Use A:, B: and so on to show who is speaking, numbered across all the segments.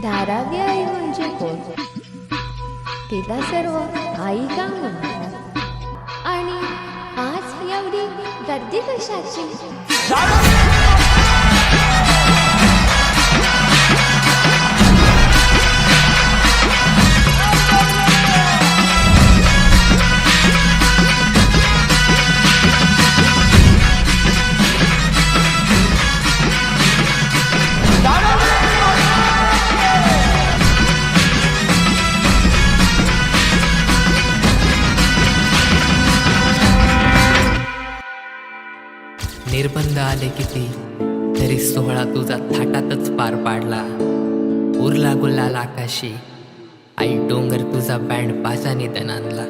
A: धारावी आई म्हणजे कोण? तिला सर्व आई का म्हणतात? आणि आज एवढी गर्दी कशाची?
B: निर्बंध आले किती तरी सोहळा तुझा थाटातच पार पाडला. उरला गुलाल आकाशी, आई डोंगर तुझा बँड बाजाने आणला.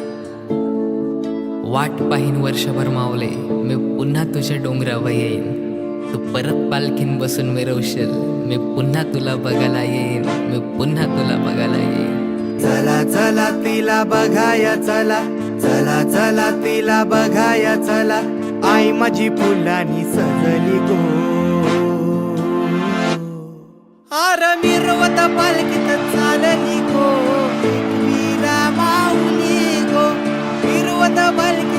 B: वाट पाहीन वर्षभर मावले, मी पुन्हा तुझ्या डोंगरावर येईन. तू परत पालखीन बसून मिरवशील, मी पुन्हा तुला बघायला येईन, मी पुन्हा तुला बघायला येईन.
C: चला चला तिला बघाया चला, चला चला तिला बघाया चला, आई माझी फुलांनी सजली गो. आर मिरवत पालखीत चालली गो, वीरा माऊली गो, मिरवत पालखीत